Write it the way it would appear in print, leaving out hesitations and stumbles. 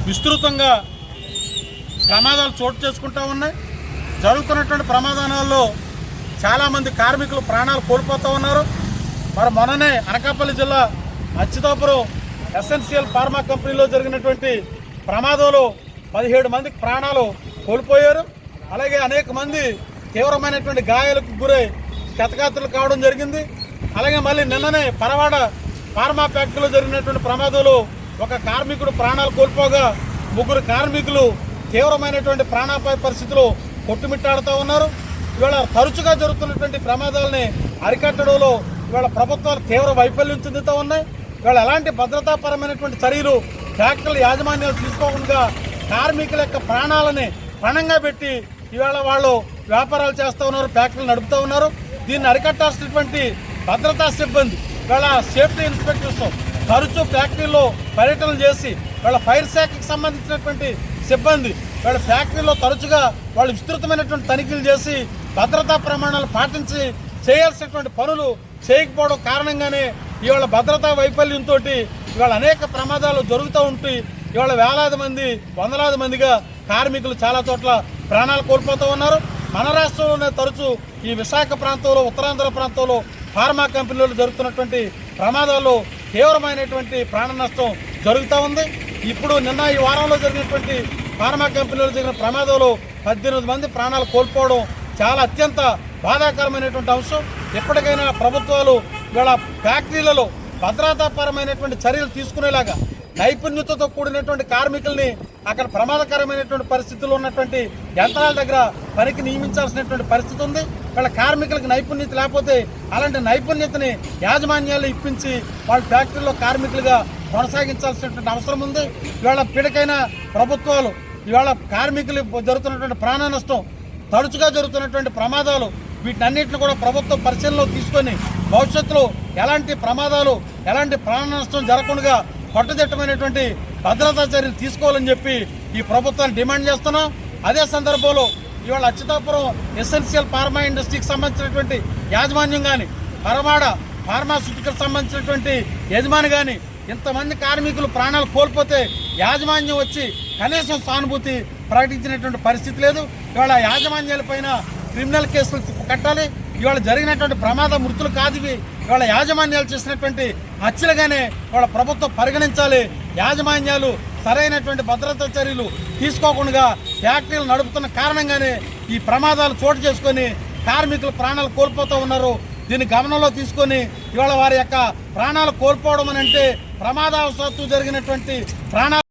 విస్తృతంగా ప్రమాదాలు చోటు చేసుకుంటూ ఉన్నాయి. జరుగుతున్నటువంటి ప్రమాదాలలో చాలామంది కార్మికులు ప్రాణాలు కోల్పోతూ ఉన్నారు. మరి మొన్ననే అనకాపల్లి జిల్లా అచ్యుతాపురం ఎసెన్షియల్ ఫార్మా కంపెనీలో జరిగినటువంటి ప్రమాదంలో 17 మందికి ప్రాణాలు కోల్పోయారు. అలాగే అనేక మంది తీవ్రమైనటువంటి గాయాలకు గురై క్షతగాత్రులు కావడం జరిగింది. అలాగే మళ్ళీ నిన్ననే పరవాడ ఫార్మా ఫ్యాక్టరీలో జరిగినటువంటి ప్రమాదంలో ఒక కార్మికుడు ప్రాణాలు కోల్పోగా 3 కార్మికులు తీవ్రమైనటువంటి ప్రాణాపాయ పరిస్థితులు కొట్టుమిట్టాడుతూ ఉన్నారు. ఇవాళ తరచుగా జరుగుతున్నటువంటి ప్రమాదాలని అరికట్టడంలో ఇవాళ ప్రభుత్వాలు తీవ్ర వైఫల్యం చెందుతూ ఉన్నాయి. ఇవాళ ఎలాంటి భద్రతాపరమైనటువంటి చర్యలు ఫ్యాక్టరీల యాజమాన్యాలు తీసుకోకుండా కార్మికుల యొక్క ప్రాణాలని పణంగా పెట్టి ఇవాళ వాళ్ళు వ్యాపారాలు చేస్తూ ఉన్నారు, ఫ్యాక్టరీలు నడుపుతూ ఉన్నారు. దీన్ని అరికట్టాల్సినటువంటి భద్రతా సిబ్బంది ఇవాళ సేఫ్టీ ఇన్స్పెక్టర్స్ తరచూ ఫ్యాక్టరీలో పర్యటనలు చేసి వాళ్ళ ఫైర్ శాఖకి సంబంధించినటువంటి సిబ్బంది వాళ్ళ ఫ్యాక్టరీలో తరచుగా వాళ్ళు విస్తృతమైనటువంటి తనిఖీలు చేసి భద్రతా ప్రమాణాలు పాటించి చేయాల్సినటువంటి పనులు చేయకపోవడం కారణంగానే ఇవాళ భద్రతా వైఫల్యంతో ఇవాళ అనేక ప్రమాదాలు జరుగుతూ ఉంటాయి. ఇవాళ వేలాది మంది, వందలాది మందిగా కార్మికులు చాలా చోట్ల ప్రాణాలు కోల్పోతూ ఉన్నారు. మన రాష్ట్రంలోనే తరచూ ఈ విశాఖ ప్రాంతంలో, ఉత్తరాంధ్ర ప్రాంతంలో ఫార్మా కంపెనీలు జరుగుతున్నటువంటి ప్రమాదాల్లో తీవ్రమైనటువంటి ప్రాణ నష్టం జరుగుతూ ఉంది. ఇప్పుడు నిన్న ఈ వారంలో జరిగినటువంటి ఫార్మా కంపెనీలో జరిగిన ప్రమాదంలో 18 మంది ప్రాణాలు కోల్పోవడం చాలా అత్యంత బాధాకరమైనటువంటి అంశం. ఎప్పటికైనా ప్రభుత్వాలు ఇవాళ ఫ్యాక్టరీలలో భద్రతాపరమైనటువంటి చర్యలు తీసుకునేలాగా నైపుణ్యతతో కూడినటువంటి కార్మికుల్ని అక్కడ ప్రమాదకరమైనటువంటి పరిస్థితుల్లో ఉన్నటువంటి యంత్రాల దగ్గర పనికి నియమించాల్సినటువంటి పరిస్థితి ఉంది. వాళ్ళ కార్మికులకు నైపుణ్యత లేకపోతే అలాంటి నైపుణ్యతని యాజమాన్యాలు ఇప్పించి వాళ్ళ ఫ్యాక్టరీలో కార్మికులుగా కొనసాగించాల్సినటువంటి అవసరం ఉంది. ఇవాళ పిడకైన ప్రభుత్వాలు ఇవాళ కార్మికులు జరుగుతున్నటువంటి ప్రాణ నష్టం, తరచుగా జరుగుతున్నటువంటి ప్రమాదాలు వీటన్నిటిని కూడా ప్రభుత్వం పరిశీలనలో తీసుకొని భవిష్యత్తులో ఎలాంటి ప్రమాదాలు, ఎలాంటి ప్రాణ నష్టం జరగకుండా కట్టుదిట్టమైనటువంటి భద్రతా చర్యలు తీసుకోవాలని చెప్పి ఈ ప్రభుత్వాన్ని డిమాండ్ చేస్తున్నాం. అదే సందర్భంలో ఇవాళ అచ్యుతాపురం ఎసెన్షియల్ ఫార్మా ఇండస్ట్రీకి సంబంధించినటువంటి యాజమాన్యం కానీ, పరవాడ ఫార్మాస్యూటికల్ సంబంధించినటువంటి యజమాని కానీ ఇంతమంది కార్మికులు ప్రాణాలు కోల్పోతే యాజమాన్యం వచ్చి కనీసం సానుభూతి ప్రకటించినటువంటి పరిస్థితి లేదు. ఇవాళ యాజమాన్యాలపైన క్రిమినల్ కేసులు కట్టాలి. ఇవాళ జరిగినటువంటి ప్రమాద మృతులు కాదు ఇవి. ఇవాళ యాజమాన్యాలు చేసినటువంటి హత్యలుగానే ఇవాళ ప్రభుత్వం పరిగణించాలి. యాజమాన్యాలు సరైనటువంటి భద్రతా చర్యలు తీసుకోకుండా ఫ్యాక్టరీలు నడుపుతున్న కారణంగానే ఈ ప్రమాదాలు చోటు చేసుకొని కార్మికులు ప్రాణాలు కోల్పోతూ ఉన్నారు. దీన్ని గమనంలో తీసుకొని ఇవాళ వారి యొక్క ప్రాణాలు కోల్పోవడం అని అంటే ప్రమాదవశాత్తు జరిగినటువంటి ప్రాణాలు